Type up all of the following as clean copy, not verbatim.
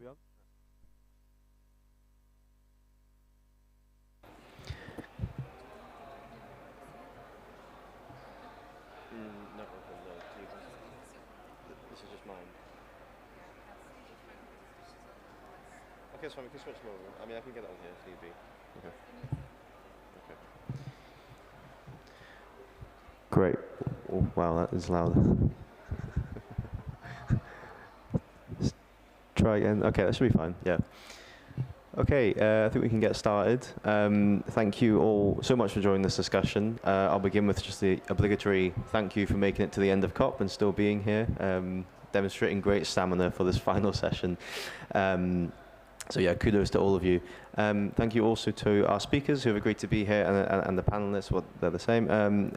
we on? Not open, no. This is just mine. Okay, that's fine. We can switch them over. I mean, I can get it on here if need be. Okay. Okay. Great. Oh, wow, that is loud. Let's try again. Okay, that should be fine. Yeah. Okay, I think we can get started. Thank you all so much for joining this discussion. I'll begin with just the obligatory thank you for making it to the end of COP and still being here, demonstrating great stamina for this final session. So yeah, kudos to all of you. Thank you also to our speakers who have agreed to be here and the panelists, well, they're the same.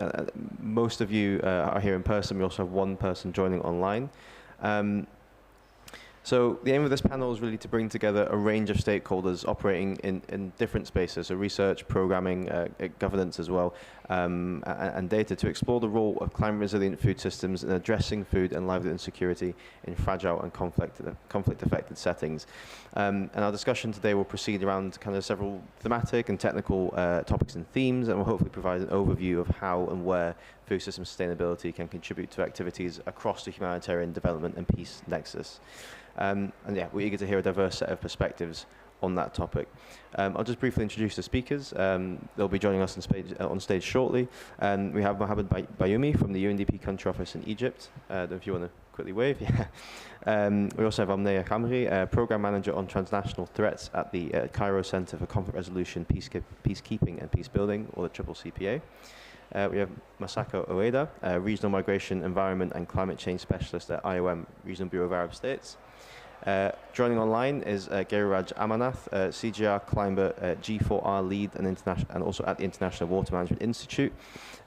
Most of you are here in person. We also have one person joining online. So the aim of this panel is really to bring together a range of stakeholders operating in different spaces, so research, programming, governance as well, and data to explore the role of climate-resilient food systems in addressing food and livelihood insecurity in fragile and conflict-affected settings. And our discussion today will proceed around kind of several thematic and technical topics and themes, and will hopefully provide an overview of how and where food system sustainability can contribute to activities across the humanitarian development and peace nexus. And yeah, we're eager to hear a diverse set of perspectives on that topic. I'll just briefly introduce the speakers. They'll be joining us on stage shortly. We have Mohamed Bayoumi from the UNDP Country Office in Egypt. I don't know if you want to quickly wave. Yeah. We also have Amneya Khamri, Program Manager on Transnational Threats at the Cairo Center for Conflict Resolution, Peacekeeping and Peacebuilding, or the CCCPA. We have Masako Oeda, Regional Migration, Environment and Climate Change Specialist at IOM, Regional Bureau of Arab States. Joining online is Giriraj Amanath, CGIAR Climate G4R Lead and also at the International Water Management Institute.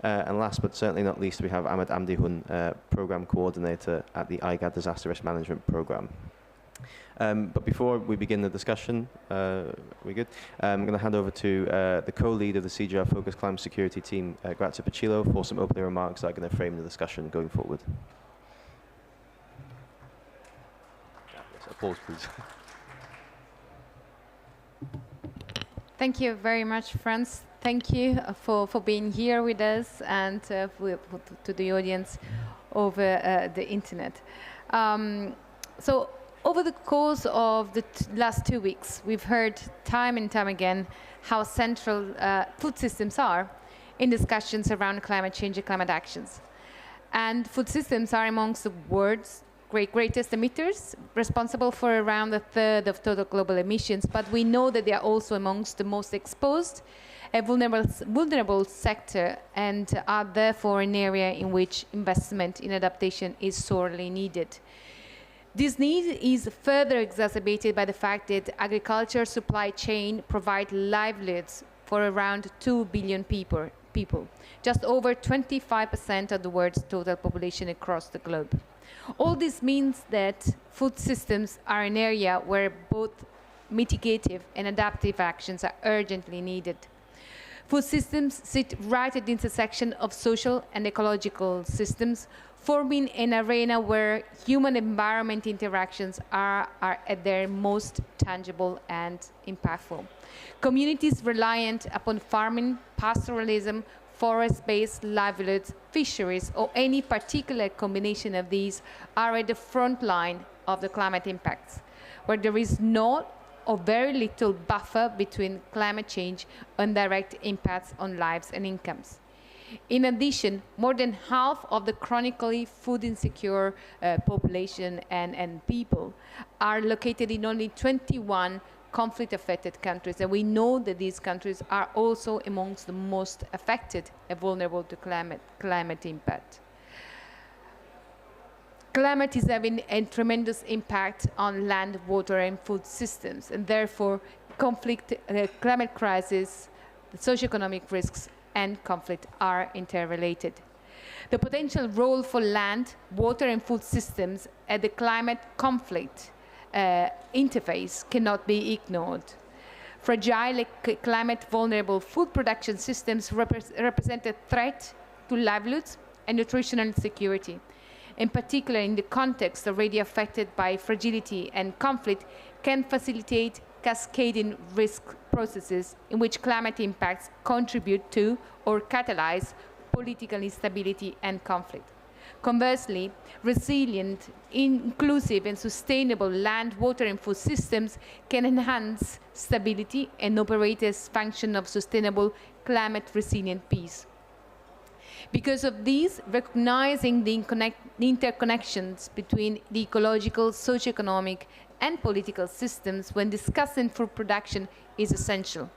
And last but certainly not least, we have Ahmed Amdihun, Program Coordinator at the IGAD Disaster Risk Management Program. But before we begin the discussion, we good? I'm going to hand over to the co-lead of the CGIAR Focused Climate Security Team, Grazia Pacillo, for some opening remarks that are going to frame the discussion going forward. Applause, please. Thank you very much, Franz. Thank you for being here with us and to the audience over the internet. So over the course of the last 2 weeks, we've heard time and time again how central food systems are in discussions around climate change and climate actions. And food systems are amongst the world's greatest emitters, responsible for around a third of total global emissions, but we know that they are also amongst the most exposed and vulnerable sector, and are therefore an area in which investment in adaptation is sorely needed. This need is further exacerbated by the fact that agriculture supply chain provide livelihoods for around 2 billion people, just over 25% of the world's total population across the globe. All this means that food systems are an area where both mitigative and adaptive actions are urgently needed. Food systems sit right at the intersection of social and ecological systems, forming an arena where human-environment interactions are at their most tangible and impactful. Communities reliant upon farming, pastoralism, forest-based livelihoods, fisheries, or any particular combination of these are at the front line of the climate impacts, where there is no or very little buffer between climate change and direct impacts on lives and incomes. In addition, more than half of the chronically food insecure population and people are located in only 21 conflict-affected countries, and we know that these countries are also amongst the most affected and vulnerable to climate impact. Climate is having a tremendous impact on land, water, and food systems, and therefore climate crisis, the socioeconomic risks, and conflict are interrelated. The potential role for land, water, and food systems at the climate conflict interface cannot be ignored. Fragile, climate-vulnerable food production systems represent a threat to livelihoods and nutritional security. in particular in the context already affected by fragility and conflict, can facilitate cascading risk processes in which climate impacts contribute to or catalyze political instability and conflict. Conversely, resilient, inclusive, and sustainable land, water, and food systems can enhance stability and operate as function of sustainable climate-resilient peace. Because of these, recognizing the interconnections between the ecological, socioeconomic, and political systems when discussing food production is essential.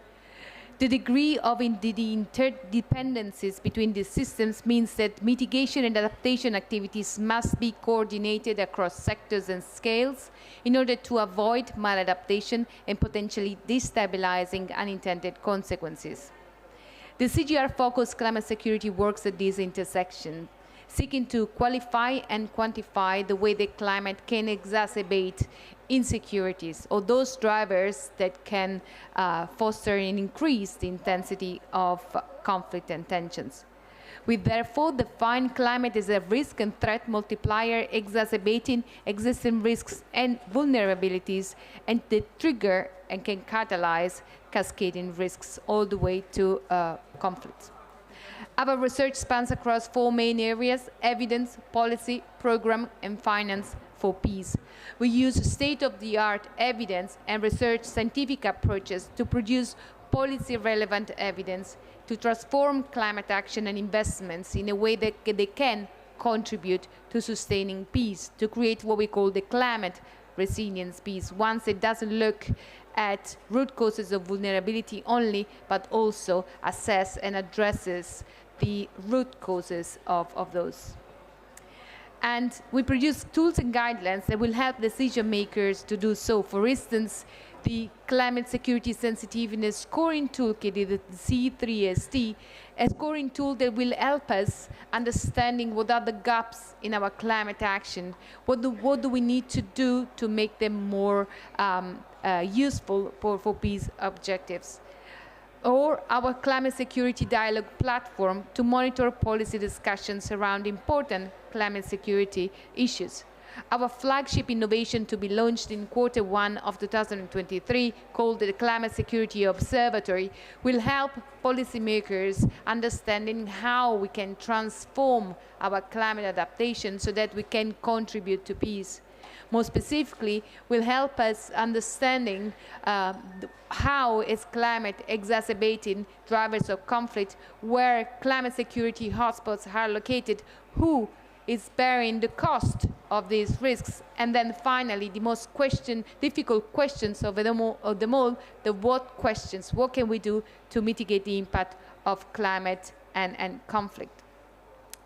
The degree of the interdependencies between these systems means that mitigation and adaptation activities must be coordinated across sectors and scales in order to avoid maladaptation and potentially destabilizing unintended consequences. The CGIAR-focused climate security works at this intersection, seeking to qualify and quantify the way the climate can exacerbate insecurities or those drivers that can foster an increased intensity of conflict and tensions. We therefore define climate as a risk and threat multiplier exacerbating existing risks and vulnerabilities, and the trigger and can catalyze cascading risks all the way to conflicts. Our research spans across 4 main areas: evidence, policy, program, and finance for peace. We use state-of-the-art evidence and research scientific approaches to produce policy-relevant evidence to transform climate action and investments in a way that they can contribute to sustaining peace, to create what we call the climate resilience peace, once it doesn't look at root causes of vulnerability only, but also assess and addresses the root causes of those. And we produce tools and guidelines that will help decision makers to do so. For instance, the Climate Security Sensitiveness Scoring Toolkit, the C3ST, a scoring tool that will help us understanding what are the gaps in our climate action, what do we need to do to make them more useful for peace objectives. Or our climate security dialogue platform to monitor policy discussions around important climate security issues. Our flagship innovation to be launched in Q1 of 2023, called the Climate Security Observatory, will help policymakers understanding how we can transform our climate adaptation so that we can contribute to peace. More specifically, will help us understanding how is climate exacerbating drivers of conflict, where climate security hotspots are located, who is bearing the cost of these risks, and then finally the most difficult questions of them all, the what questions. What can we do to mitigate the impact of climate and conflict?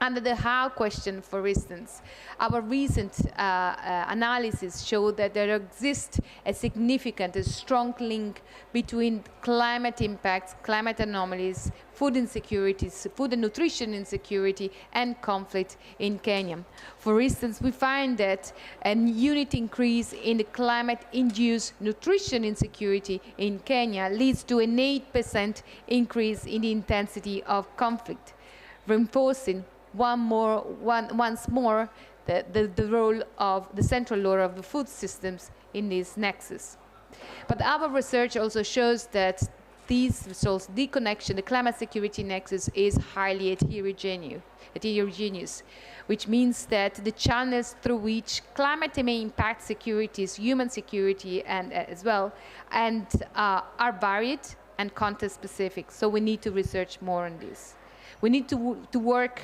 Under the how question, for instance, our recent analysis showed that there exists a significant, a strong link between climate impacts, climate anomalies, food insecurities, food and nutrition insecurity, and conflict in Kenya. For instance, we find that a unit increase in the climate-induced nutrition insecurity in Kenya leads to an 8% increase in the intensity of conflict, reinforcing once more the role of the central role of the food systems in this nexus. But our research also shows that these results, the connection, the climate security nexus is highly heterogeneous, which means that the channels through which climate may impact securities, human security, and as well, and are varied and context specific. So we need to research more on this. We need to work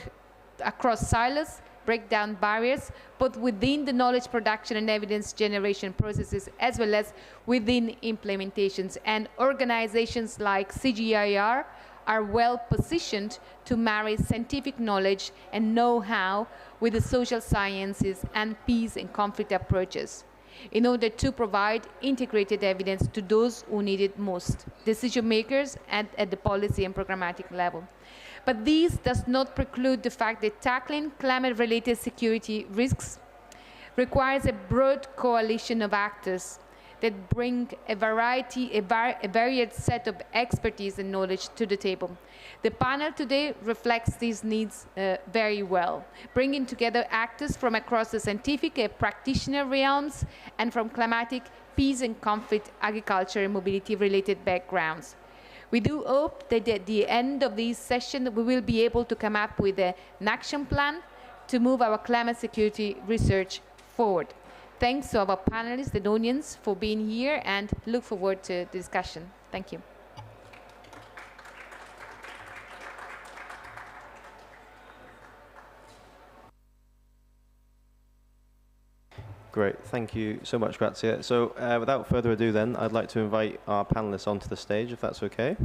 across silos, break down barriers, both within the knowledge production and evidence generation processes, as well as within implementations. And organizations like CGIAR are well positioned to marry scientific knowledge and know-how with the social sciences and peace and conflict approaches, in order to provide integrated evidence to those who need it most, decision makers at the policy and programmatic level. But this does not preclude the fact that tackling climate-related security risks requires a broad coalition of actors that bring a varied set of expertise and knowledge to the table. The panel today reflects these needs very well, bringing together actors from across the scientific and practitioner realms and from climatic, peace and conflict, agriculture and mobility related backgrounds. We do hope that at the end of this session, we will be able to come up with an action plan to move our climate security research forward. Thanks to our panelists and audience for being here, and look forward to the discussion. Thank you. Great, thank you so much, Grazia. So without further ado then, I'd like to invite our panelists onto the stage, if that's okay.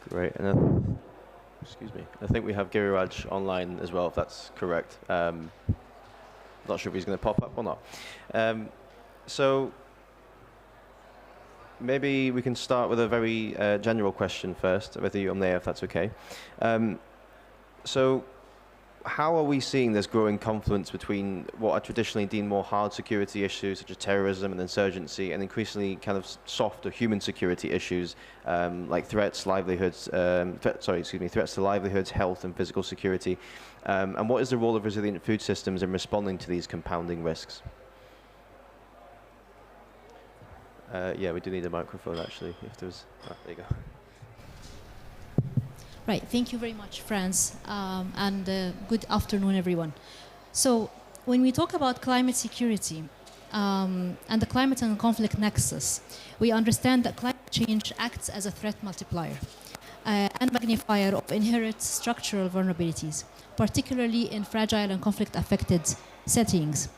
Great, and excuse me, I think we have Giriraj online as well, if that's correct. Not sure if he's going to pop up or not. So maybe we can start with a very general question first, with you, Omnea, if that's okay. So how are we seeing this growing confluence between what are traditionally deemed more hard security issues, such as terrorism and insurgency, and increasingly kind of soft or human security issues, like threats to livelihoods, health and physical security? And what is the role of resilient food systems in responding to these compounding risks? Yeah, we do need a microphone, actually, if there's... there you go. Right, thank you very much, Franz, and good afternoon, everyone. So when we talk about climate security and the climate and conflict nexus, we understand that climate change acts as a threat multiplier and magnifier of inherent structural vulnerabilities, particularly in fragile and conflict-affected settings.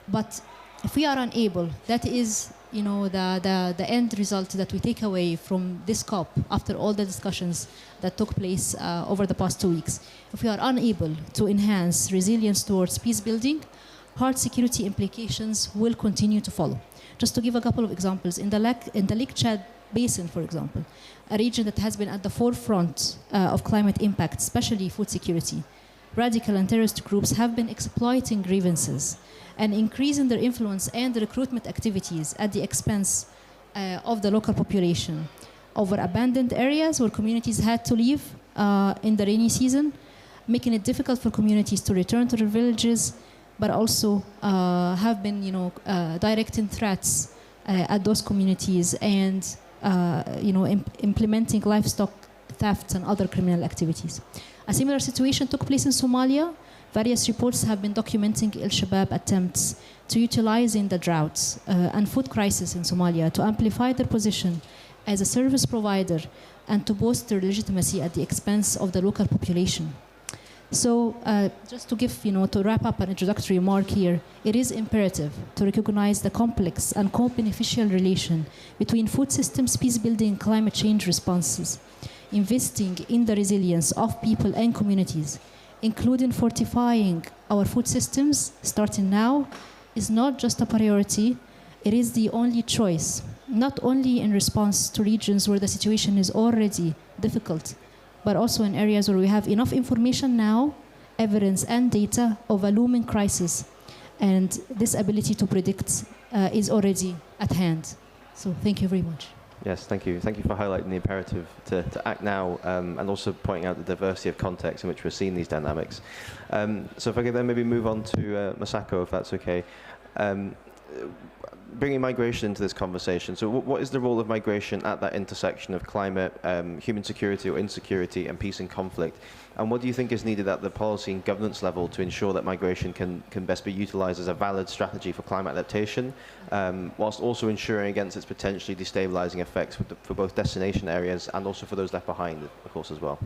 But if we are unable, that is the end result that we take away from this COP after all the discussions that took place over the past 2 weeks. If we are unable to enhance resilience towards peace building, hard security implications will continue to follow. Just to give a couple of examples, in the Lake Chad Basin, for example, a region that has been at the forefront of climate impact, especially food security, radical and terrorist groups have been exploiting grievances and increasing their influence and recruitment activities at the expense of the local population over abandoned areas where communities had to leave in the rainy season, making it difficult for communities to return to their villages, but also have been directing threats at those communities and implementing livestock thefts and other criminal activities. A similar situation took place in Somalia. Various reports have been documenting al-Shabaab attempts to utilizing the droughts and food crisis in Somalia to amplify their position as a service provider and to boost their legitimacy at the expense of the local population. So just to give, to wrap up an introductory remark here, it is imperative to recognize the complex and co-beneficial relation between food systems, peace building, and climate change responses, investing in the resilience of people and communities, including fortifying our food systems, starting now, is not just a priority, it is the only choice, not only in response to regions where the situation is already difficult, but also in areas where we have enough information now, evidence and data of a looming crisis, and this ability to predict is already at hand. So thank you very much. Yes, thank you. Thank you for highlighting the imperative to act now and also pointing out the diversity of context in which we're seeing these dynamics. So if I could then maybe move on to Masako, if that's okay. Bringing migration into this conversation. So what is the role of migration at that intersection of climate, human security or insecurity, and peace and conflict? And what do you think is needed at the policy and governance level to ensure that migration can best be utilized as a valid strategy for climate adaptation, whilst also ensuring against its potentially destabilizing effects for both destination areas and also for those left behind, of course, as well?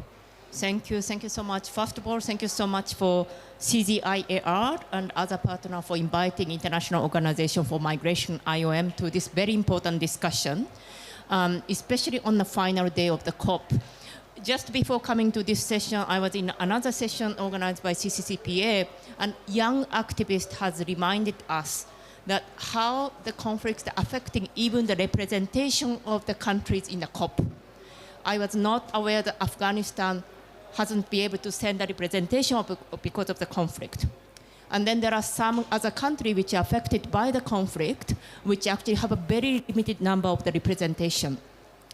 Thank you so much. First of all, thank you so much for CGIAR and other partner for inviting International Organization for Migration, IOM, to this very important discussion, especially on the final day of the COP. Just before coming to this session, I was in another session organized by CCCPA, and young activist has reminded us that how the conflicts are affecting even the representation of the countries in the COP. I was not aware that Afghanistan hasn't been able to send a representation because of the conflict. And then there are some other countries which are affected by the conflict, which actually have a very limited number of the representation.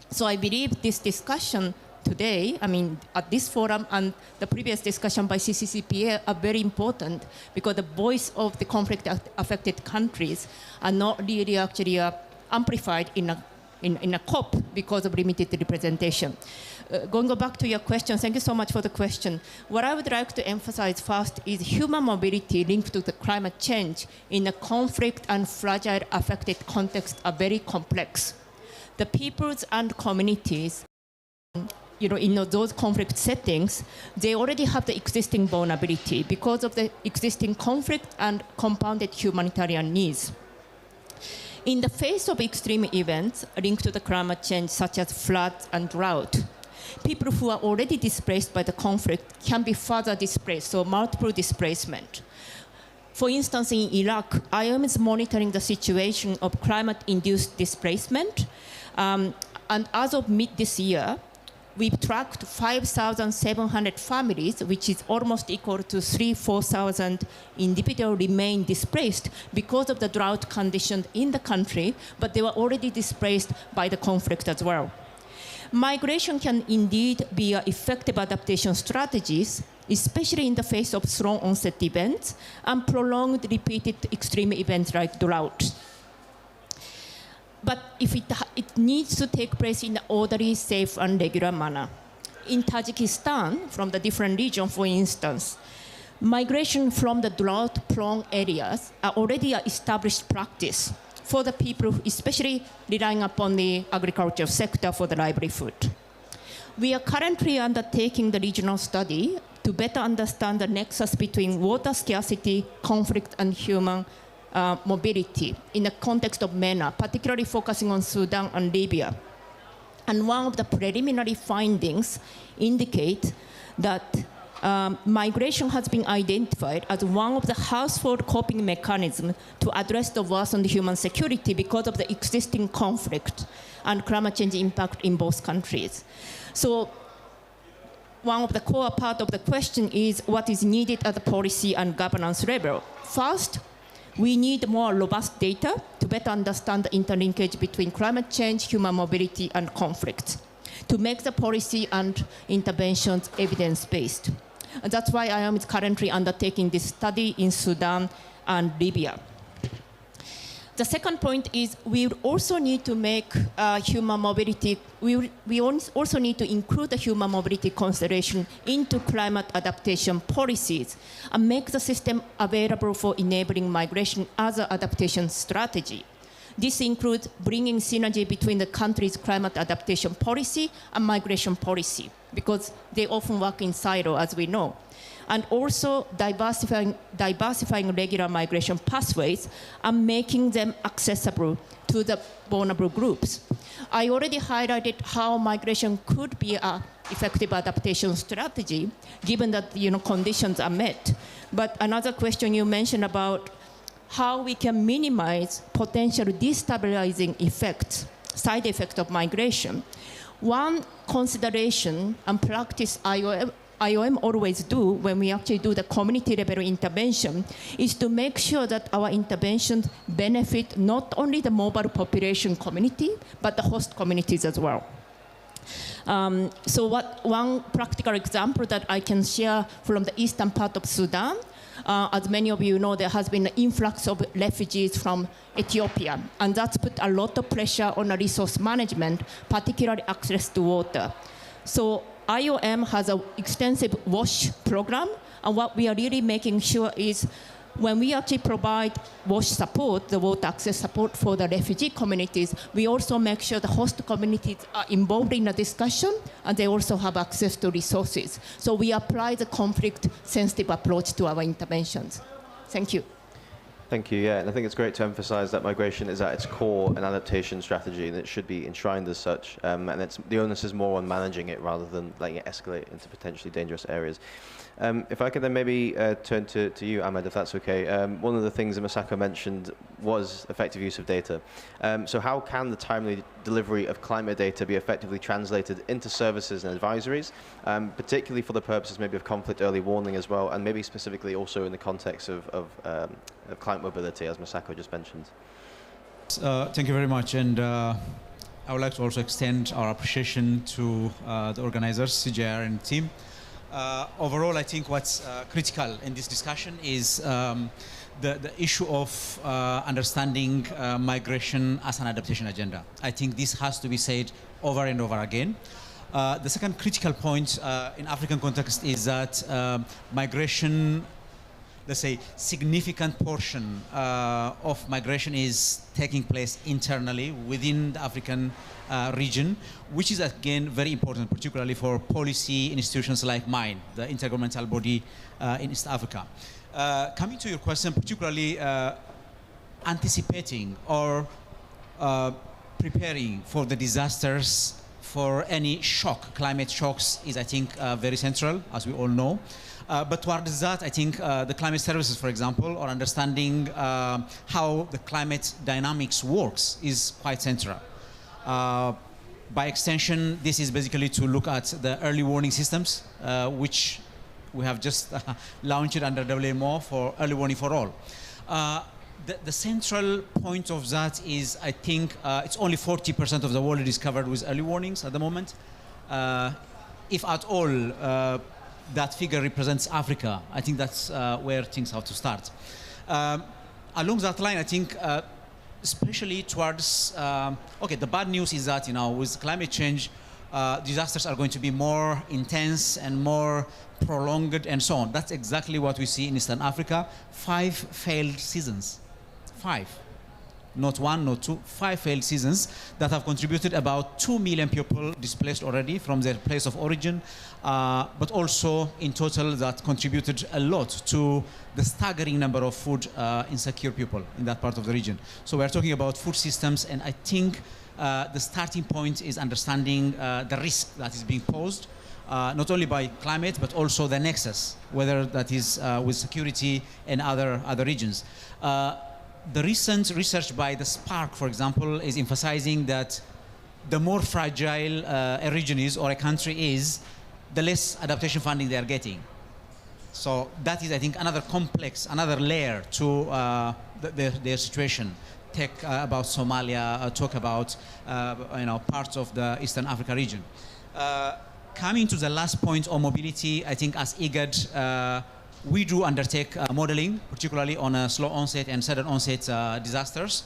So I believe this discussion today, I mean, at this forum and the previous discussion by CCCPA are very important because the voice of the conflict-affected countries are not really actually amplified in a COP because of limited representation. Going back to your question, thank you so much for the question. What I would like to emphasize first is human mobility linked to the climate change in a conflict and fragile affected context are very complex. The peoples and communities, in those conflict settings, they already have the existing vulnerability because of the existing conflict and compounded humanitarian needs. In the face of extreme events linked to the climate change, such as floods and drought, people who are already displaced by the conflict can be further displaced, so multiple displacement. For instance, in Iraq, IOM is monitoring the situation of climate-induced displacement. And as of mid this year, we've tracked 5,700 families, which is almost equal to 4,000 individuals remain displaced because of the drought conditions in the country, but they were already displaced by the conflict as well. Migration can indeed be effective adaptation strategies, especially in the face of strong onset events and prolonged repeated extreme events like drought. But if it needs to take place in an orderly, safe, and regular manner. In Tajikistan, from the different regions, for instance, migration from the drought-prone areas are already an established practice for the people, especially relying upon the agricultural sector for the livelihood. We are currently undertaking the regional study to better understand the nexus between water scarcity, conflict, and human mobility in the context of MENA, particularly focusing on Sudan and Libya. And one of the preliminary findings indicate that migration has been identified as one of the household coping mechanisms to address the worsened human security because of the existing conflict and climate change impact in both countries. So one of the core part of the question is what is needed at the policy and governance level. First, we need more robust data to better understand the interlinkage between climate change, human mobility, and conflict, to make the policy and interventions evidence-based. That's why IOM is currently undertaking this study in Sudan and Libya. The second point is we also need to make human mobility, we also need to include the human mobility consideration into climate adaptation policies and make the system available for enabling migration as an adaptation strategy. This includes bringing synergy between the country's climate adaptation policy and migration policy, because they often work in silo, as we know. And also diversifying regular migration pathways and making them accessible to the vulnerable groups. I already highlighted how migration could be an effective adaptation strategy, given that conditions are met. But another question you mentioned about how we can minimize potential destabilizing effects, side effects of migration. One consideration and practice IOM always do when we actually do the community level intervention is to make sure that our interventions benefit not only the mobile population community, but the host communities as well. So one practical example that I can share from the eastern part of Sudan, as many of you know, there has been an influx of refugees from Ethiopia, and that's put a lot of pressure on the resource management, particularly access to water. So IOM has an extensive WASH program, and what we are really making sure is when we actually provide WASH support, the water access support for the refugee communities, we also make sure the host communities are involved in the discussion and they also have access to resources. So we apply the conflict-sensitive approach to our interventions. Thank you. Thank you. Yeah, and I think it's great to emphasize that migration is at its core an adaptation strategy, and it should be enshrined as such. And the onus is more on managing it rather than letting it escalate into potentially dangerous areas. If I could then maybe turn to you, Ahmed, if that's okay. One of the things that Masako mentioned was effective use of data. So how can the timely delivery of climate data be effectively translated into services and advisories, particularly for the purposes maybe of conflict early warning as well, and maybe specifically also in the context of climate mobility, as Masako just mentioned? Thank you very much. And I would like to also extend our appreciation to the organizers, CGIAR and team. Overall, I think what's critical in this discussion is the issue of understanding migration as an adaptation agenda. I think this has to be said over and over again. The second critical point in African context is that migration, let's say, significant portion of migration is taking place internally within the African region, which is again very important, particularly for policy institutions like mine, the intergovernmental body in East Africa. Coming to your question, particularly anticipating or preparing for the disasters, for any shock, climate shocks is, I think, very central, as we all know. But towards that, I think the climate services, for example, or understanding how the climate dynamics works is quite central. By extension, this is basically to look at the early warning systems, which we have just launched under WMO for early warning for all. The central point of that is, I think, it's only 40% of the world is covered with early warnings at the moment. If at all, that figure represents Africa. I think that's where things have to start. Along that line, I think, especially towards, okay, the bad news is that, you know, with climate change, disasters are going to be more intense and more prolonged and so on. That's exactly what we see in Eastern Africa. 5 failed seasons. 5. Not 1, not 2, 5 failed seasons that have contributed about 2 million people displaced already from their place of origin, but also in total that contributed a lot to the staggering number of food insecure people in that part of the region. So we're talking about food systems, and I think the starting point is understanding the risk that is being posed, not only by climate, but also the nexus, whether that is with security and other regions. The recent research by the Spark, for example, is emphasizing that the more fragile a region is or a country is, the less adaptation funding they are getting. So that is, I think, another complex, another layer to their situation. Take about Somalia, talk about you know, parts of the Eastern Africa region. Coming to the last point on mobility, I think as IGAD, we do undertake modeling, particularly on slow onset and sudden onset disasters.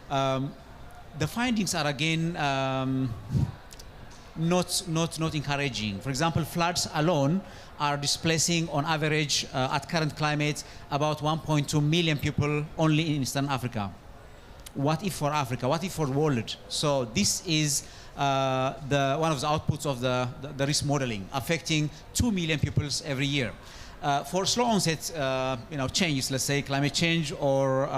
The findings are again not encouraging. For example, floods alone are displacing on average at current climate about 1.2 million people only in Eastern Africa. What if for Africa? What if for the world? So this is one of the outputs of the risk modeling, affecting 2 million people every year. For slow onset, you know, changes, let's say climate change or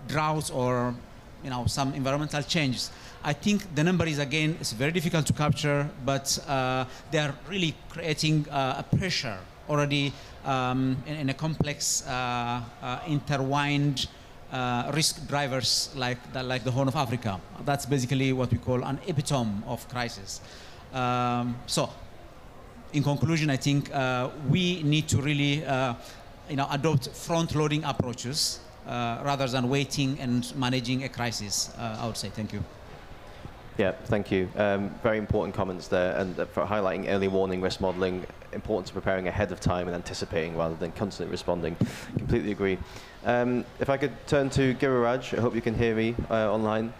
droughts or, you know, some environmental changes, I think the number is, again, it's very difficult to capture, but they are really creating a pressure already in a complex, intertwined risk drivers like the Horn of Africa. That's basically what we call an epitome of crisis. So, in conclusion, I think we need to really, you know, adopt front-loading approaches rather than waiting and managing a crisis. I would say. Thank you. Yeah, thank you. Very important comments there, and for highlighting early warning, risk modeling, importance of preparing ahead of time and anticipating rather than constantly responding. Completely agree. If I could turn to Giriraj, I hope you can hear me online.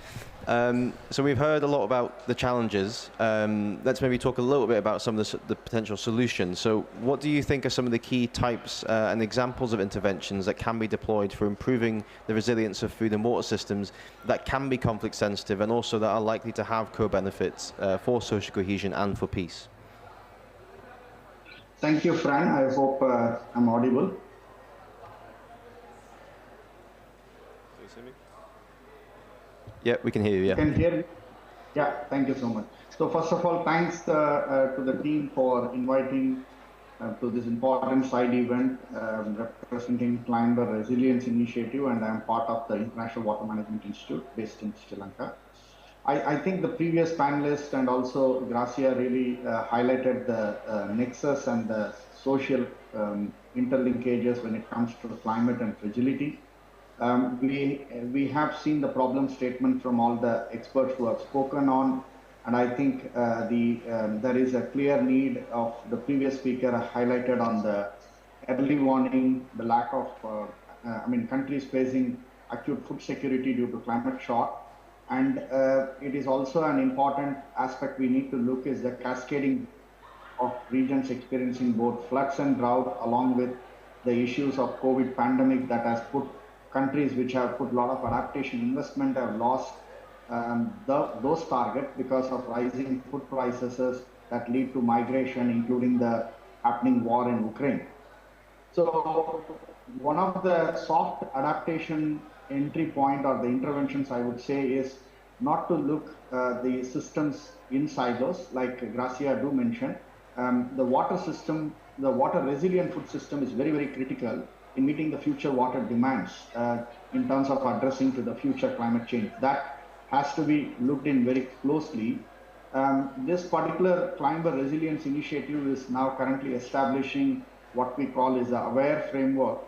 So we've heard a lot about the challenges. Let's maybe talk a little bit about some of the potential solutions. So what do you think are some of the key types and examples of interventions that can be deployed for improving the resilience of food and water systems that can be conflict sensitive and also that are likely to have co-benefits for social cohesion and for peace? Thank you, Fran. I hope I'm audible. see me? Yeah, we can hear you, yeah. Can hear me? Yeah, thank you so much. So first of all, thanks to the team for inviting to this important side event representing Climber Resilience Initiative, and I'm part of the International Water Management Institute based in Sri Lanka. I think the previous panelists and also Gracia really highlighted the nexus and the social interlinkages when it comes to climate and fragility. We have seen the problem statement from all the experts who have spoken on, and I think there is a clear need of the previous speaker highlighted on the early warning, the lack of, countries facing acute food security due to climate shock. And it is also an important aspect we need to look is the cascading of regions experiencing both floods and drought, along with the issues of COVID pandemic that has put countries which have put a lot of adaptation investment have lost those targets because of rising food prices that lead to migration, including the happening war in Ukraine. So one of the soft adaptation entry point or the interventions I would say is not to look the systems in silos, like Gracia do mention. The water system, the water resilient food system is very, very critical in meeting the future water demands in terms of addressing to the future climate change. That has to be looked in very closely. This particular Climber Resilience Initiative is now currently establishing what we call is a AWARE framework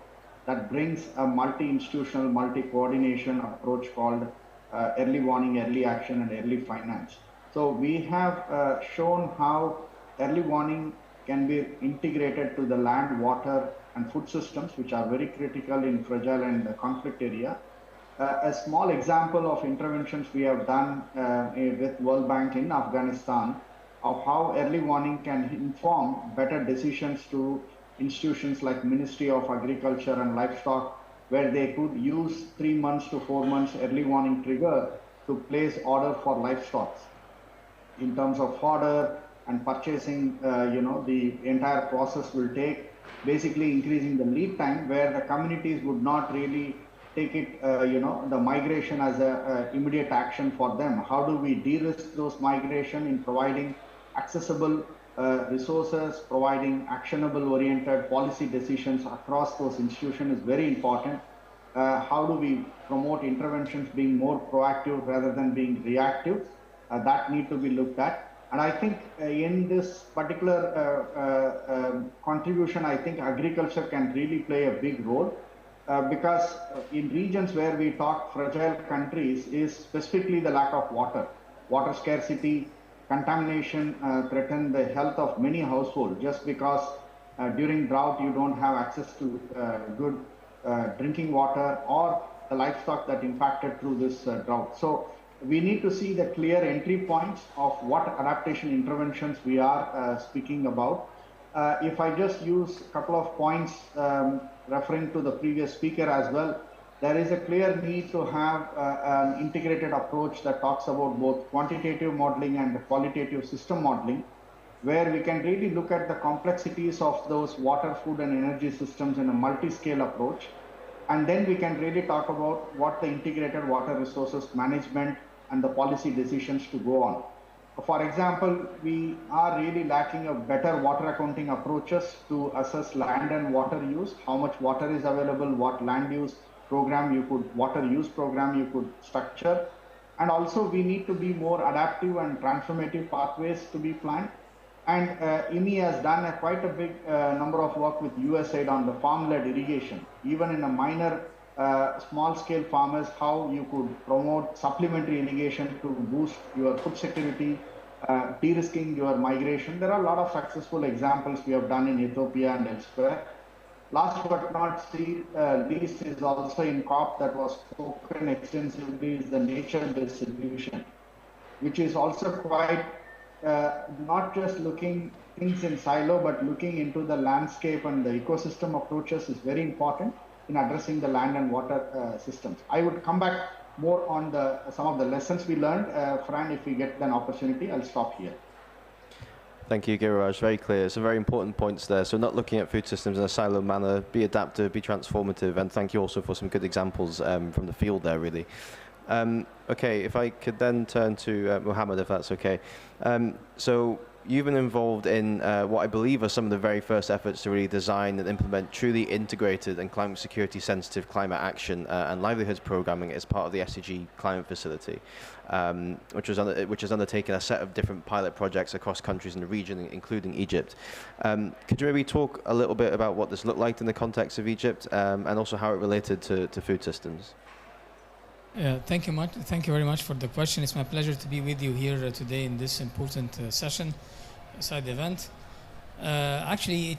that brings a multi-institutional, multi-coordination approach called early warning, early action, and early finance. So we have shown how early warning can be integrated to the land, water, and food systems, which are very critical in fragile and conflict area. A small example of interventions we have done with World Bank in Afghanistan of how early warning can inform better decisions to institutions like Ministry of Agriculture and Livestock, where they could use 3 months to 4 months early warning trigger to place order for livestock. In terms of order and purchasing, the entire process will take, basically increasing the lead time, where the communities would not really take it, the migration as a immediate action for them. How do we de-risk those migration in providing accessible resources, providing actionable oriented policy decisions across those institutions is very important. How do we promote interventions being more proactive rather than being reactive? That need to be looked at. And I think in this particular contribution, I think agriculture can really play a big role because in regions where we talk fragile countries is specifically the lack of water. Water scarcity, contamination threaten the health of many households just because during drought you don't have access to good drinking water or the livestock that impacted through this drought. So we need to see the clear entry points of what adaptation interventions we are speaking about. If I just use a couple of points referring to the previous speaker as well, there is a clear need to have an integrated approach that talks about both quantitative modeling and qualitative system modeling, where we can really look at the complexities of those water, food, and energy systems in a multi-scale approach. And then we can really talk about what the integrated water resources management and the policy decisions to go on. For example, we are really lacking a better water accounting approaches to assess land and water use, how much water is available, what land use program you could, water use program you could structure. And also we need to be more adaptive and transformative pathways to be planned. And IMI has done quite a big number of work with USAID on the farm-led irrigation, even in a minor small-scale farmers, how you could promote supplementary irrigation to boost your food security, de-risking your migration. There are a lot of successful examples we have done in Ethiopia and elsewhere. Last but not least is also in COP that was spoken extensively is the nature-based solution, which is also quite not just looking things in silo, but looking into the landscape and the ecosystem approaches is very important in addressing the land and water systems. I would come back more on some of the lessons we learned. Fran, if we get an opportunity, I'll stop here. Thank you, Giriraj. Very clear. Some very important points there. So not looking at food systems in a siloed manner, be adaptive, be transformative, and thank you also for some good examples from the field there, really. Okay, if I could then turn to Mohammed, if that's okay. So you've been involved in what I believe are some of the very first efforts to really design and implement truly integrated and climate security sensitive climate action and livelihoods programming as part of the SDG climate facility, which has undertaken a set of different pilot projects across countries in the region, including Egypt. Could you maybe talk a little bit about what this looked like in the context of Egypt and also how it related to food systems? Thank you very much for the question. It's my pleasure to be with you here today in this important session, side event. Actually,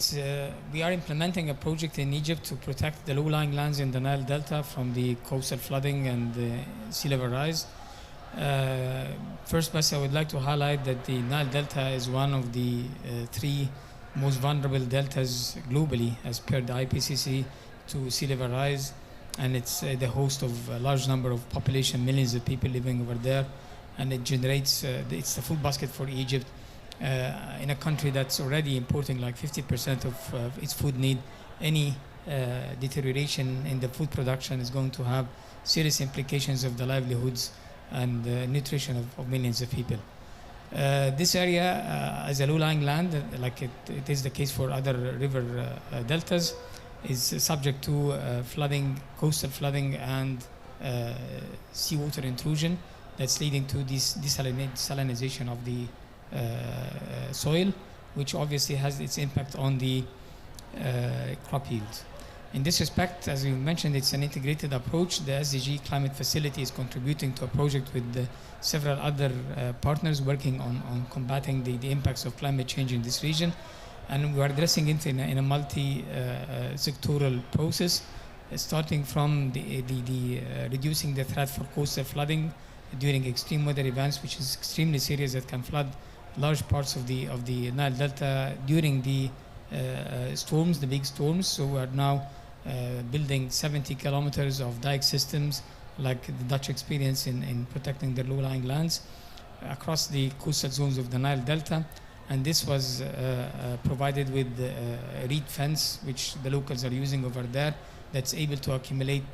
we are implementing a project in Egypt to protect the low-lying lands in the Nile Delta from the coastal flooding and sea level rise. First, best, I would like to highlight that the Nile Delta is one of the 3 most vulnerable deltas globally, as per the IPCC, to sea level rise. And it's the host of a large number of population, millions of people living over there, and it generates, it's the food basket for Egypt in a country that's already importing like 50% of its food need. Any deterioration in the food production is going to have serious implications of the livelihoods and nutrition of millions of people. This area, as a low-lying land, like it is the case for other river deltas, is subject to flooding, coastal flooding, and seawater intrusion that's leading to this desalinization of the soil, which obviously has its impact on the crop yields. In this respect, as you mentioned, it's an integrated approach. The SDG Climate Facility is contributing to a project with several other partners working on combating the impacts of climate change in this region. And we are addressing it in a multi-sectoral process, starting from the reducing the threat for coastal flooding during extreme weather events, which is extremely serious, that can flood large parts of the Nile Delta during the storms, the big storms. So we are now building 70 kilometers of dike systems, like the Dutch experience in protecting their low-lying lands across the coastal zones of the Nile Delta. And this was provided with a reed fence, which the locals are using over there, that's able to accumulate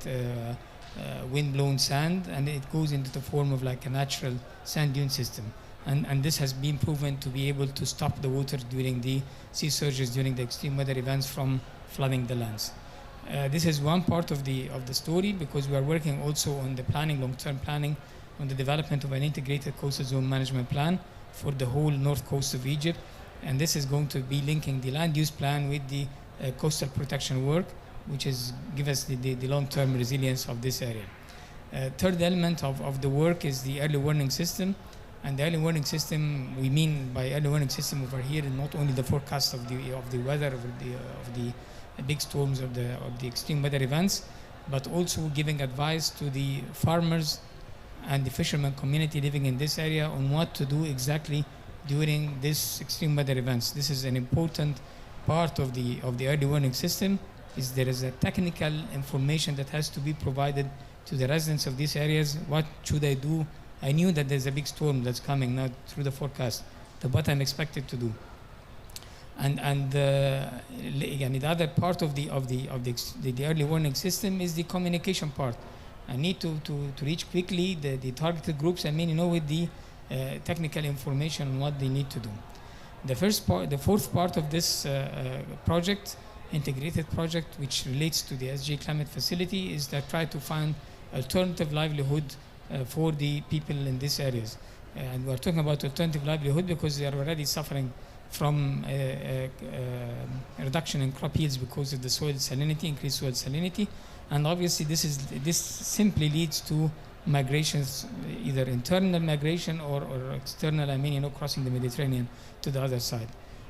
wind-blown sand, and it goes into the form of like a natural sand dune system. And this has been proven to be able to stop the water during the sea surges, during the extreme weather events, from flooding the lands. This is one part of the story, because we are working also on the planning, long-term planning, on the development of an integrated coastal zone management plan for the whole north coast of Egypt. And this is going to be linking the land use plan with the coastal protection work, which is give us the long-term resilience of this area. Third element of the work is the early warning system. And the early warning system, we mean by early warning system over here, not only the forecast of the weather, of the big storms, of the extreme weather events, but also giving advice to the farmers and the fishermen community living in this area on what to do exactly during this extreme weather events. This is an important part of the early warning system. Is there is a technical information that has to be provided to the residents of these areas. What should I do? I knew that there's a big storm that's coming now through the forecast, what I'm expected to do. And again, the other part of the early warning system is the communication part. I need to reach quickly the targeted groups, with the technical information on what they need to do. The fourth part of this project, integrated project, which relates to the SDG Climate Facility, is that try to find alternative livelihood for the people in these areas. And we're talking about alternative livelihood because they are already suffering from a reduction in crop yields because of the soil salinity, increased soil salinity. And obviously this simply leads to migrations, either internal migration or external, crossing the Mediterranean to the other side.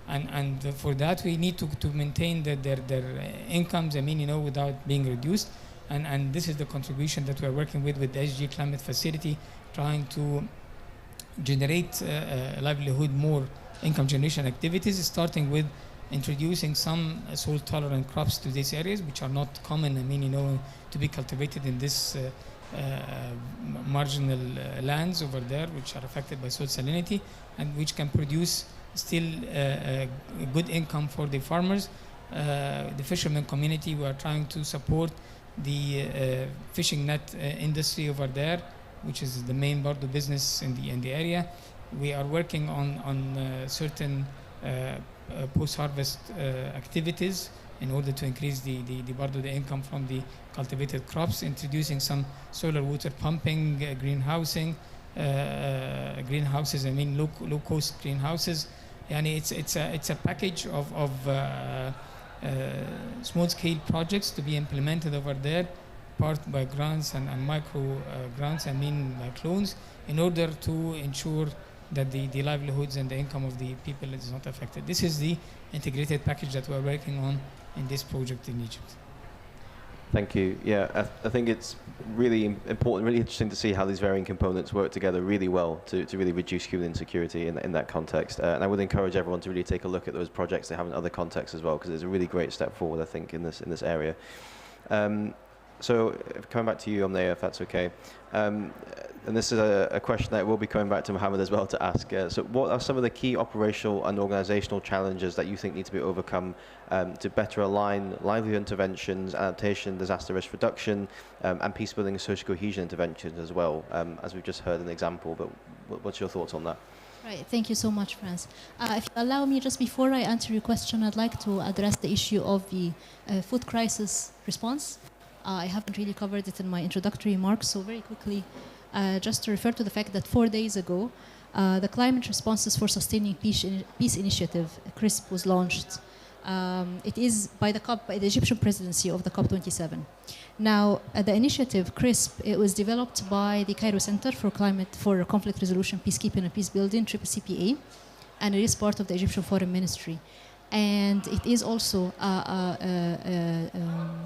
And for that we need to maintain their incomes, without being reduced. And this is the contribution that we're working with the SDG Climate Facility, trying to generate livelihood, more income generation activities, starting with introducing some salt-tolerant crops to these areas, which are not common, to be cultivated in this marginal lands over there, which are affected by soil salinity, and which can produce still a good income for the farmers. The fishermen community, we are trying to support the fishing net industry over there, which is the main part of business in the area. We are working on certain post-harvest activities in order to increase the part of the income from the cultivated crops, introducing some solar water pumping, greenhouses, I mean low-cost greenhouses. And it's a package of small-scale projects to be implemented over there, part by grants and micro grants, I mean like loans, in order to ensure that the livelihoods and the income of the people is not affected. This is the integrated package that we're working on in this project in Egypt. Thank you. Yeah, I think it's really important, really interesting to see how these varying components work together really well to really reduce human insecurity in that context. And I would encourage everyone to really take a look at those projects they have in other contexts as well, because it's a really great step forward, I think, in this area. So coming back to you, Omnea, if that's okay. And this is a question that we'll be coming back to Mohammed as well to ask. So what are some of the key operational and organizational challenges that you think need to be overcome to better align livelihood interventions, adaptation, disaster risk reduction, and peace building and social cohesion interventions as well, as we've just heard an example, but what's your thoughts on that? Right, thank you so much, Franz. If you allow me, just before I answer your question, I'd like to address the issue of the food crisis response. I haven't really covered it in my introductory remarks, so very quickly, just to refer to the fact that 4 days ago, the Climate Responses for Sustaining Peace Initiative, CRISP, was launched. It is by the Egyptian presidency of the COP27. Now, the initiative, CRISP, it was developed by the Cairo Center for Conflict Resolution, Peacekeeping and Peace Building, CCPA, and it is part of the Egyptian Foreign Ministry. And it is also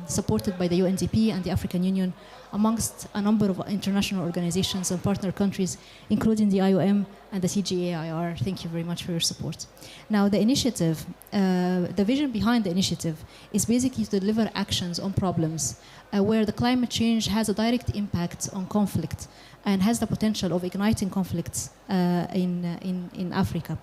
supported by the UNDP and the African Union, amongst a number of international organizations and partner countries, including the IOM and the CGIAR. Thank you very much for your support. Now, the initiative, the vision behind the initiative is basically to deliver actions on problems where the climate change has a direct impact on conflict and has the potential of igniting conflicts in Africa.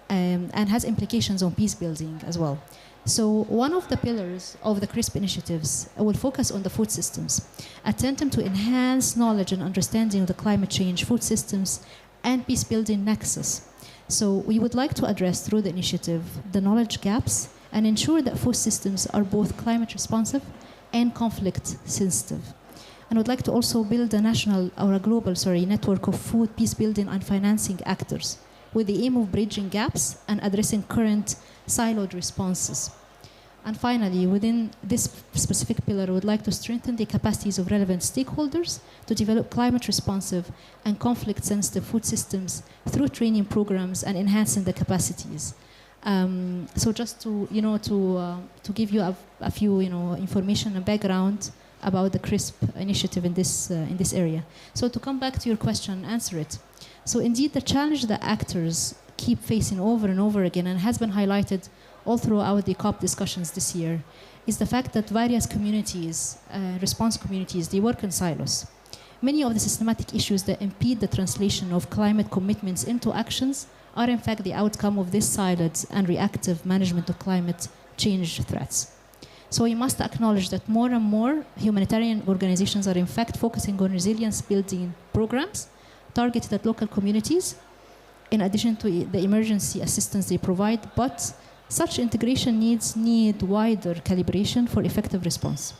And has implications on peace building as well. So one of the pillars of the CRISP initiatives will focus on the food systems, attempting to enhance knowledge and understanding of the climate change, food systems, and peace building nexus. So we would like to address through the initiative the knowledge gaps and ensure that food systems are both climate responsive and conflict sensitive. And would like to also build a national or a global, network of food, peace building, and financing actors, with the aim of bridging gaps and addressing current siloed responses. And finally, within this specific pillar, I would like to strengthen the capacities of relevant stakeholders to develop climate-responsive and conflict-sensitive food systems through training programs and enhancing the capacities. So just to give you a few information and background about the CRISP initiative in this area. So to come back to your question and answer it. So indeed, the challenge that actors keep facing over and over again, and has been highlighted all throughout the COP discussions this year, is the fact that various communities, response communities, they work in silos. Many of the systematic issues that impede the translation of climate commitments into actions are in fact the outcome of this siloed and reactive management of climate change threats. So we must acknowledge that more and more humanitarian organizations are in fact focusing on resilience building programs targeted at local communities, in addition to the emergency assistance they provide, but such integration need wider calibration for effective response,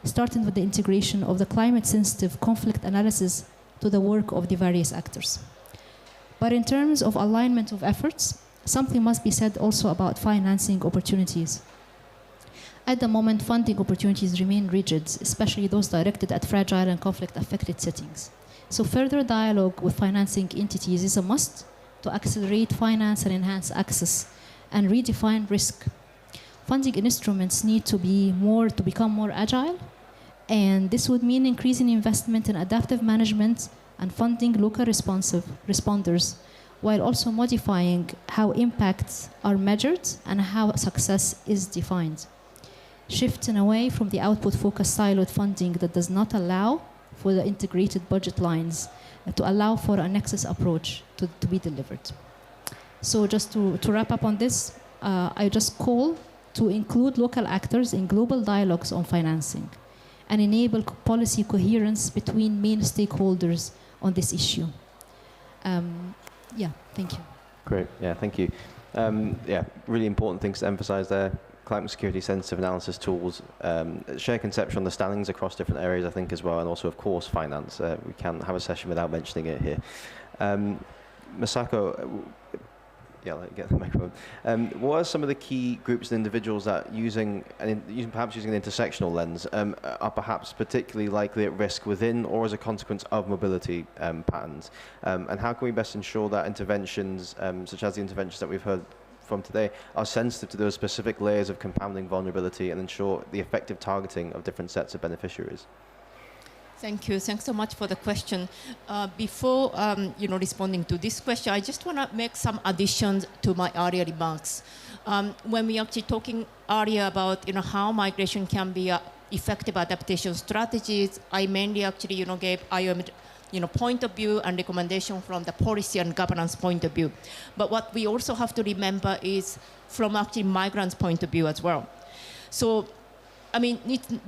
starting with the integration of the climate-sensitive conflict analysis to the work of the various actors. But in terms of alignment of efforts, something must be said also about financing opportunities. At the moment, funding opportunities remain rigid, especially those directed at fragile and conflict-affected settings. So further dialogue with financing entities is a must to accelerate finance and enhance access and redefine risk. Funding instruments need to become more agile, and this would mean increasing investment in adaptive management and funding local responsive responders, while also modifying how impacts are measured and how success is defined. Shifting away from the output-focused siloed funding that does not allow for the integrated budget lines to allow for a nexus approach to be delivered. So just to wrap up on this, I just call to include local actors in global dialogues on financing and enable policy coherence between main stakeholders on this issue. Yeah, thank you. Great, yeah, thank you. Yeah, really important things to emphasize there. Climate security sensitive analysis tools, share conceptual understandings across different areas, I think, as well, and also, of course, finance. We can't have a session without mentioning it here. Masako, yeah, get the microphone. What are some of the key groups and individuals that perhaps using an intersectional lens, are perhaps particularly likely at risk within or as a consequence of mobility patterns? And how can we best ensure that interventions, such as the interventions that we've heard from today, are sensitive to those specific layers of compounding vulnerability and ensure the effective targeting of different sets of beneficiaries? Thank you. Thanks so much for the question. Before responding to this question, I just want to make some additions to my earlier remarks. When we actually talking earlier about how migration can be effective adaptation strategies, I mainly actually gave IOM point of view and recommendation from the policy and governance point of view. But what we also have to remember is from actually migrants' point of view as well. So I mean,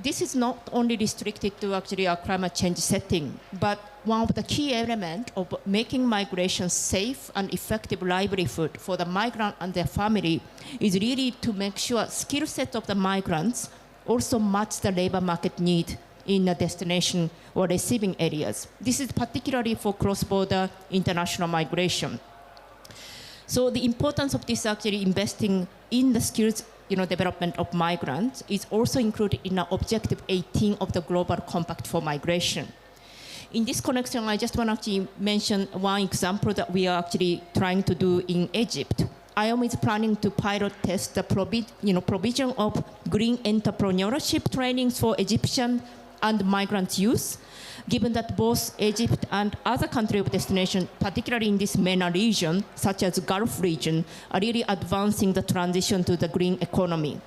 this is not only restricted to actually a climate change setting, but one of the key elements of making migration safe and effective livelihood for the migrant and their family is really to make sure skill set of the migrants also match the labor market need in the destination or receiving areas. This is particularly for cross-border international migration. So the importance of this actually investing in the skills development of migrants is also included in Objective 18 of the Global Compact for Migration. In this connection, I just want to actually mention one example that we are actually trying to do in Egypt. IOM is planning to pilot test the provision of green entrepreneurship trainings for Egyptian and migrant youth, given that both Egypt and other countries of destination, particularly in this MENA region, such as Gulf region, are really advancing the transition to the green economy.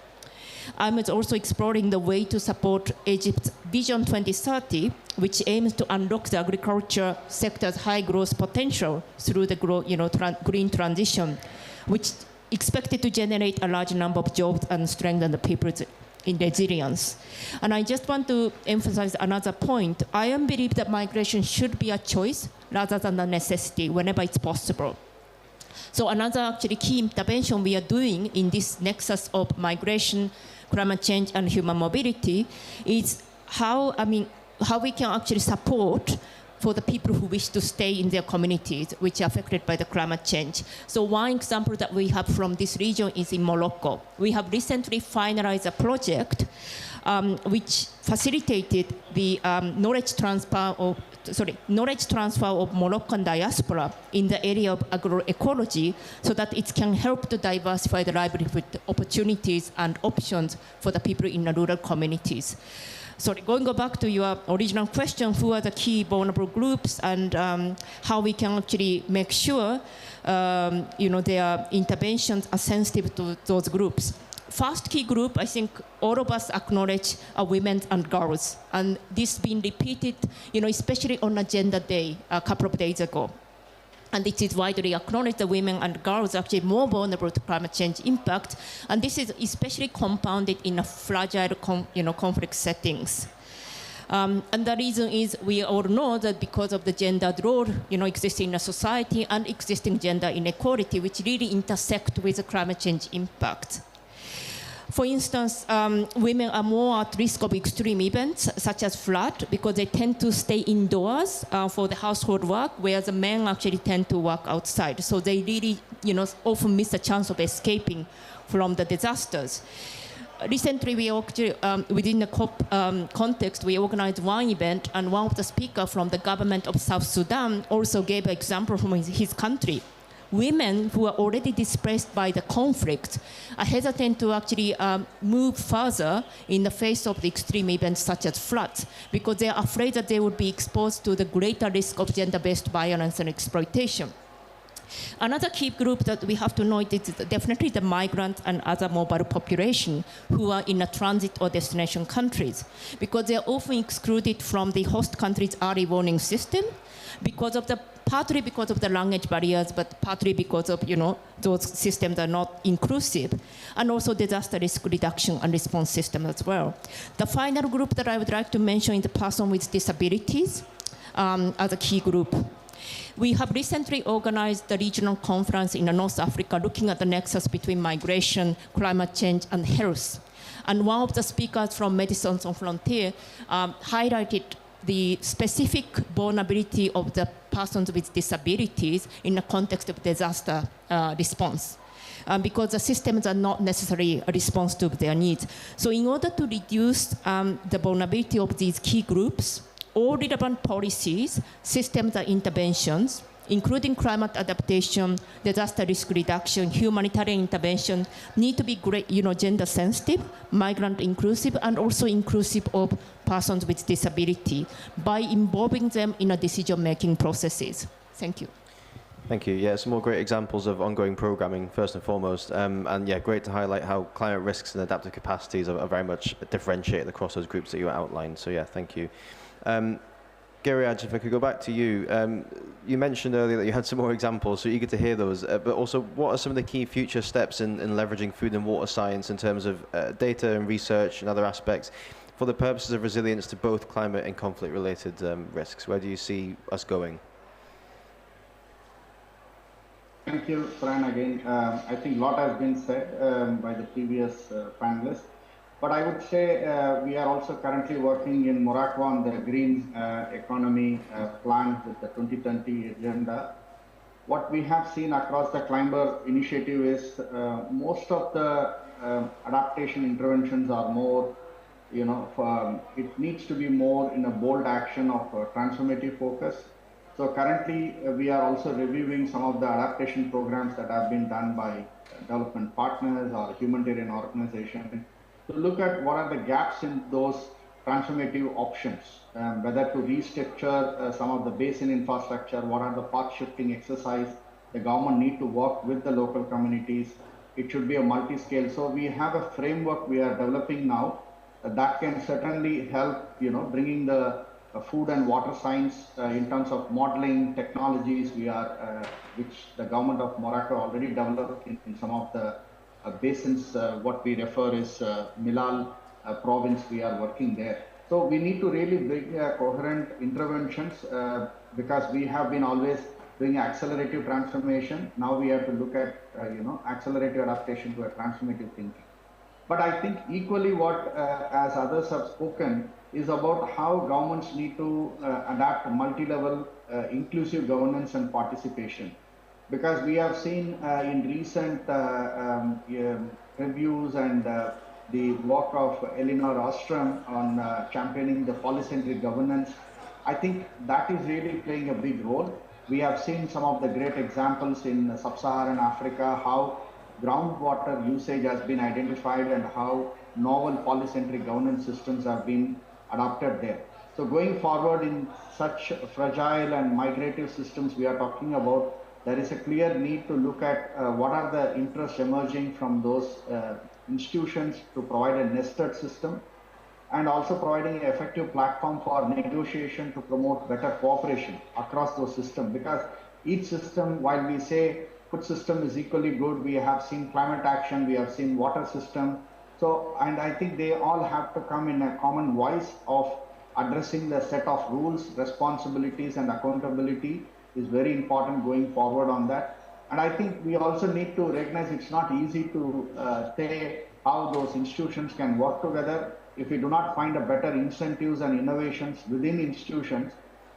I'm also exploring the way to support Egypt's Vision 2030, which aims to unlock the agriculture sector's high growth potential through the green transition, which is expected to generate a large number of jobs and strengthen the people's in resilience. And I just want to emphasize another point. I believe that migration should be a choice rather than a necessity whenever it's possible. So another actually key intervention we are doing in this nexus of migration, climate change, and human mobility is how we can actually support for the people who wish to stay in their communities, which are affected by the climate change. So one example that we have from this region is in Morocco. We have recently finalized a project which facilitated the knowledge transfer of Moroccan diaspora in the area of agroecology so that it can help to diversify the livelihood opportunities and options for the people in the rural communities. So going back to your original question, who are the key vulnerable groups and how we can actually make sure their interventions are sensitive to those groups. First key group, I think all of us acknowledge are women and girls. And this been repeated, especially on a Gender Day a couple of days ago. And it is widely acknowledged that women and girls are actually more vulnerable to climate change impact. And this is especially compounded in a fragile conflict settings. And the reason is we all know that because of the gendered role existing in a society and existing gender inequality, which really intersect with the climate change impact. For instance, women are more at risk of extreme events such as flood because they tend to stay indoors for the household work, whereas the men actually tend to work outside. So they really, often miss the chance of escaping from the disasters. Recently, we actually, within the COP context, we organized one event, and one of the speakers from the government of South Sudan also gave an example from his country. Women who are already displaced by the conflict are hesitant to actually move further in the face of the extreme events such as floods because they are afraid that they would be exposed to the greater risk of gender-based violence and exploitation. Another key group that we have to note is definitely the migrant and other mobile population who are in a transit or destination countries, because they are often excluded from the host country's early warning system partly because of the language barriers, but partly because of, those systems are not inclusive, and also disaster risk reduction and response system as well. The final group that I would like to mention is the person with disabilities as a key group. We have recently organized the regional conference in North Africa looking at the nexus between migration, climate change, and health. And one of the speakers from Médecins Sans Frontières highlighted the specific vulnerability of the persons with disabilities in the context of disaster response. Because the systems are not necessarily a response to their needs. So in order to reduce the vulnerability of these key groups, all relevant policies, systems, and interventions, including climate adaptation, disaster risk reduction, humanitarian intervention, need to be gender sensitive, migrant inclusive, and also inclusive of persons with disability by involving them in a decision-making processes. Thank you. Thank you. Yeah, some more great examples of ongoing programming, first and foremost. And yeah, great to highlight how climate risks and adaptive capacities are very much differentiated across those groups that you outlined. So yeah, thank you. Giriaj, if I could go back to you. You mentioned earlier that you had some more examples, so eager to hear those. But also, what are some of the key future steps in leveraging food and water science in terms of data and research and other aspects for the purposes of resilience to both climate and conflict-related risks? Where do you see us going? Thank you, Fran, again. I think a lot has been said by the previous panelists. But I would say we are also currently working in Morocco on the green economy plan with the 2020 agenda. What we have seen across the Climber initiative is most of the adaptation interventions are more, it needs to be more in a bold action of transformative focus. So currently we are also reviewing some of the adaptation programs that have been done by development partners or humanitarian organizations, to look at what are the gaps in those transformative options, whether to restructure some of the basin infrastructure, what are the path shifting exercise the government need to work with the local communities. It should be a multi-scale. So we have a framework we are developing now that can certainly help, bringing the food and water science in terms of modeling technologies which the government of Morocco already developed in some of the basins, what we refer is Milal province, we are working there. So we need to really bring coherent interventions because we have been always doing accelerative transformation. Now we have to look at, accelerative adaptation to a transformative thinking. But I think equally what, as others have spoken, is about how governments need to adapt multi-level inclusive governance and participation. Because we have seen in recent reviews and the work of Elinor Ostrom on championing the polycentric governance, I think that is really playing a big role. We have seen some of the great examples in sub-Saharan Africa, how groundwater usage has been identified and how novel polycentric governance systems have been adopted there. So going forward in such fragile and migrative systems we are talking about, there is a clear need to look at what are the interests emerging from those institutions to provide a nested system, and also providing an effective platform for negotiation to promote better cooperation across those systems. Because each system, while we say food system is equally good, we have seen climate action, we have seen water system. So, and I think they all have to come in a common voice of addressing the set of rules, responsibilities, and accountability is very important going forward on that. And I think we also need to recognize it's not easy to say how those institutions can work together if we do not find a better incentives and innovations within institutions.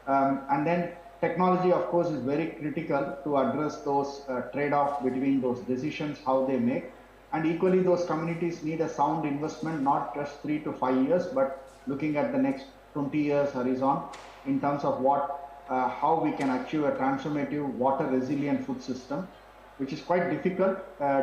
And then technology, of course, is very critical to address those trade-offs between those decisions, how they make. And equally, those communities need a sound investment, not just 3 to 5 years, but looking at the next 20 years horizon in terms of how we can achieve a transformative water resilient food system, which is quite difficult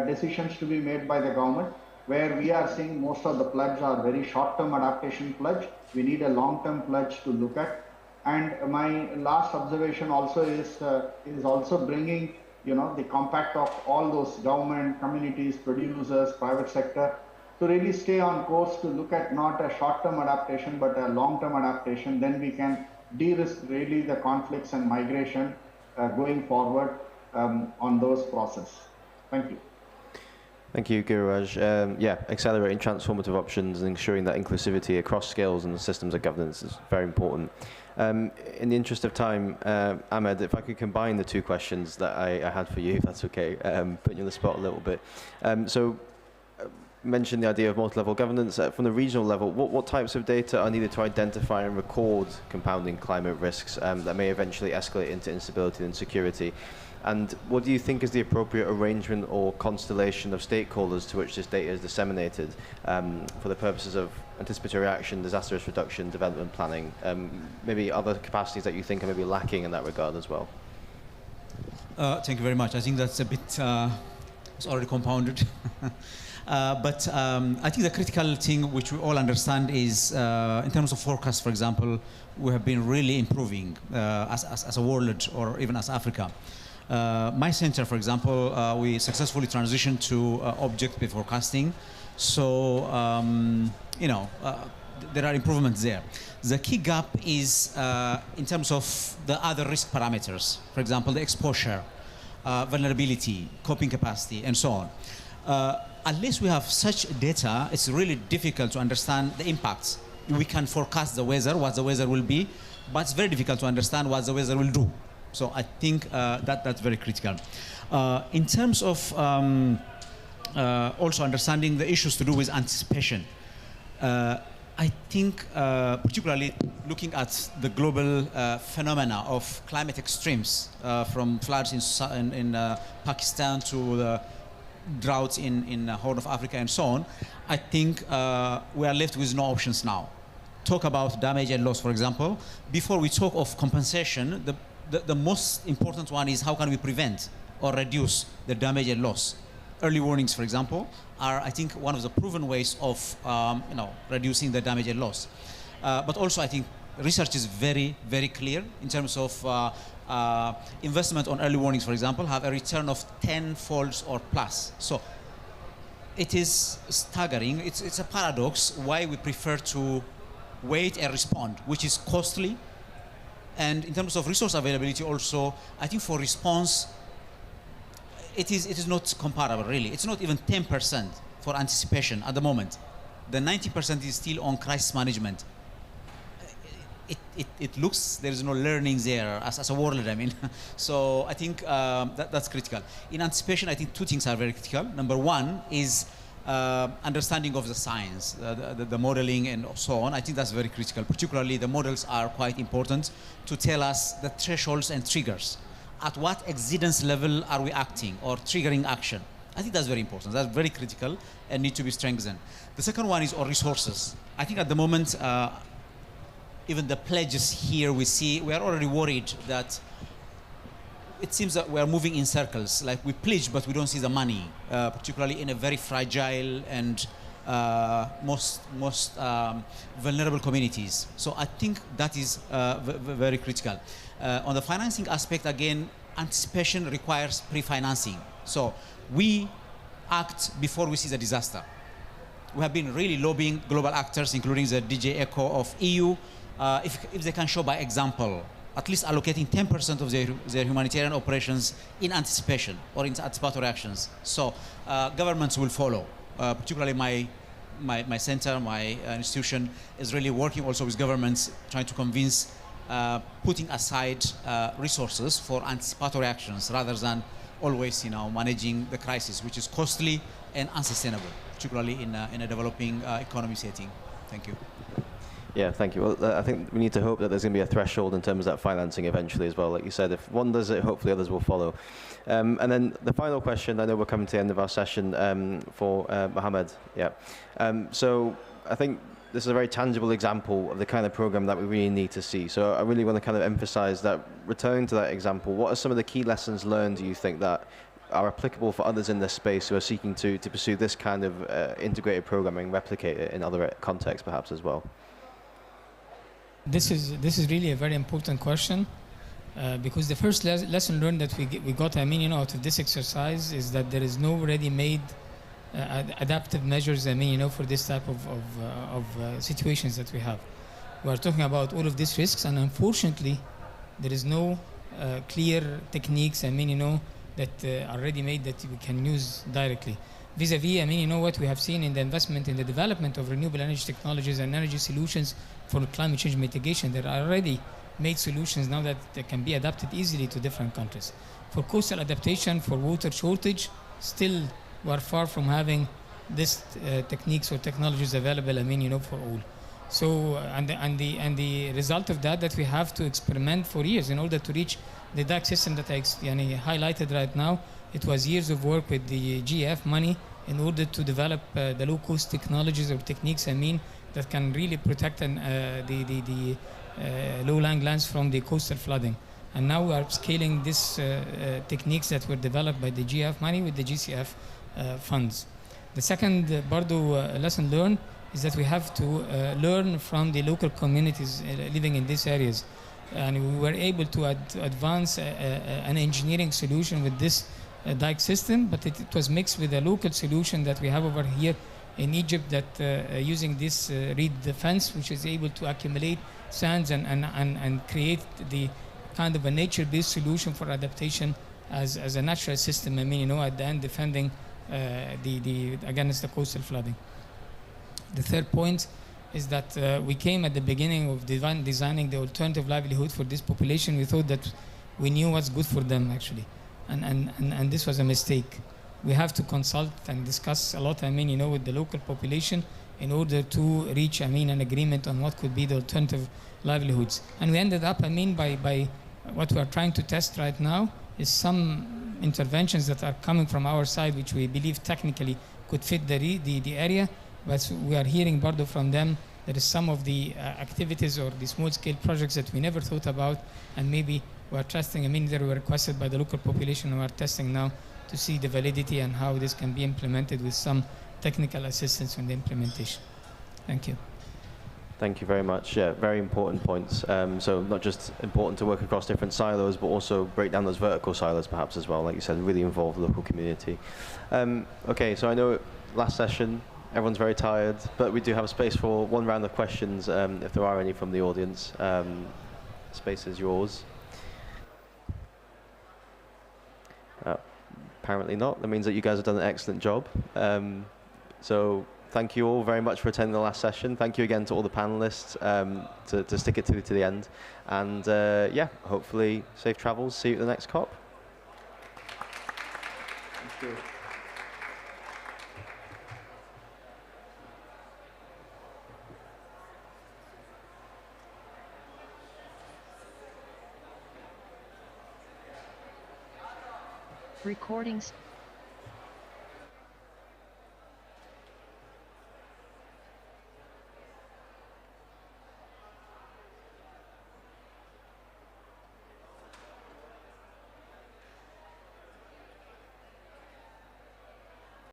decisions to be made by the government, where we are seeing most of the pledges are very short-term adaptation pledge. We need a long-term pledge to look at. And my last observation also is also bringing the compact of all those government, communities, producers, private sector, to really stay on course to look at not a short-term adaptation, but a long-term adaptation. Then we can de-risk really the conflicts and migration going forward on those processes. Thank you. Thank you, Giriraj. Yeah, accelerating transformative options and ensuring that inclusivity across skills and systems of governance is very important. In the interest of time, Ahmed, if I could combine the two questions that I had for you, if that's okay, putting you on the spot a little bit. Mention the idea of multi-level governance. From the regional level, what types of data are needed to identify and record compounding climate risks that may eventually escalate into instability and security? And what do you think is the appropriate arrangement or constellation of stakeholders to which this data is disseminated for the purposes of anticipatory action, disaster risk reduction, development planning, maybe other capacities that you think are maybe lacking in that regard as well? Thank you very much. I think that's a bit, it's already compounded. But I think the critical thing which we all understand is in terms of forecast, for example, we have been really improving as a world or even as Africa. My center, for example, we successfully transitioned to object-based forecasting. So, there are improvements there. The key gap is in terms of the other risk parameters. For example, the exposure, vulnerability, coping capacity, and so on. Unless we have such data, it's really difficult to understand the impacts. We can forecast the weather, what the weather will be, but it's very difficult to understand what the weather will do. So I think that's very critical. In terms of also understanding the issues to do with anticipation, I think particularly looking at the global phenomena of climate extremes, from floods in Pakistan to the droughts in the Horn of Africa and so on, I think we are left with no options now. Talk about damage and loss, for example. Before we talk of compensation, the most important one is how can we prevent or reduce the damage and loss. Early warnings, for example, are, I think, one of the proven ways of reducing the damage and loss. But also, I think research is very, very clear in terms of investment on early warnings, for example, have a return of 10-folds or plus. So it is staggering. It's a paradox why we prefer to wait and respond, which is costly. And in terms of resource availability also, I think for response, it is not comparable, really. It's not even 10% for anticipation at the moment. The 90% is still on crisis management. It looks there is no learning there as a world, I mean. So I think that's critical. In anticipation, I think two things are very critical. Number one is understanding of the science, the modeling and so on. I think that's very critical. Particularly the models are quite important to tell us the thresholds and triggers. At what exceedance level are we acting or triggering action? I think that's very important. That's very critical and need to be strengthened. The second one is on resources. I think at the moment, even the pledges here we see, we are already worried that it seems that we are moving in circles. Like we pledge, but we don't see the money, particularly in a very fragile and most vulnerable communities. So I think that is very critical. On the financing aspect, again, anticipation requires pre-financing. So we act before we see the disaster. We have been really lobbying global actors, including the DJ ECHO of EU, if they can show by example, at least allocating 10% of their humanitarian operations in anticipation or in anticipatory actions. So governments will follow. Particularly my center, my institution is really working also with governments, trying to convince putting aside resources for anticipatory actions rather than always, managing the crisis, which is costly and unsustainable, particularly in a developing economy setting. Thank you. Yeah, thank you. Well, I think we need to hope that there's going to be a threshold in terms of that financing eventually as well. Like you said, if one does it, hopefully others will follow. And then the final question, I know we're coming to the end of our session for Mohammed. Yeah. So I think this is a very tangible example of the kind of program that we really need to see. So I really want to kind of emphasize that, returning to that example, what are some of the key lessons learned, do you think, that are applicable for others in this space who are seeking to pursue this kind of integrated programming, replicate it in other contexts perhaps as well? This is really a very important question. Because the first lesson learned that we got, I mean, out of this exercise is that there is no ready-made adaptive measures, I mean, for this type of situations that we have. We are talking about all of these risks, and unfortunately, there is no clear techniques, I mean, that are ready-made that we can use directly. Vis-a-vis, I mean, what we have seen in the investment in the development of renewable energy technologies and energy solutions for climate change mitigation, there are already made solutions now that they can be adapted easily to different countries. For coastal adaptation, for water shortage, still we are far from having these techniques or technologies available, I mean, for all. So, and the result of that we have to experiment for years in order to reach the DAC system that I highlighted right now. It was years of work with the GF money in order to develop the low-cost technologies or techniques, I mean, that can really protect the low-lying lands from the coastal flooding. And now we are scaling these techniques that were developed by the GF money with the GCF funds. The second lesson learned is that we have to learn from the local communities living in these areas. And we were able to advance an engineering solution with this dike system, but it was mixed with a local solution that we have over here in Egypt that using this reed fence, which is able to accumulate sands and create the kind of a nature-based solution for adaptation as a natural system, I mean, at the end defending against the coastal flooding. The third point is that we came at the beginning of designing the alternative livelihood for this population. We thought that we knew what's good for them, actually. And this was a mistake. We have to consult and discuss a lot, I mean, with the local population in order to reach, I mean, an agreement on what could be the alternative livelihoods. And we ended up, I mean, by what we are trying to test right now is some interventions that are coming from our side, which we believe technically could fit the area. But we are hearing, Bardo, from them, there is some of the activities or the small-scale projects that we never thought about, and maybe we are testing, I mean, they were requested by the local population, and we are testing now to see the validity and how this can be implemented with some technical assistance in the implementation. Thank you. Thank you very much. Yeah, very important points. So not just important to work across different silos, but also break down those vertical silos perhaps as well, like you said, really involve the local community. Okay, so I know last session, everyone's very tired, but we do have space for one round of questions if there are any from the audience. Space is yours. Apparently not. That means that you guys have done an excellent job. So thank you all very much for attending the last session. Thank you again to all the panelists to stick it to the end. And yeah, hopefully safe travels. See you at the next COP. Thank you. Recordings.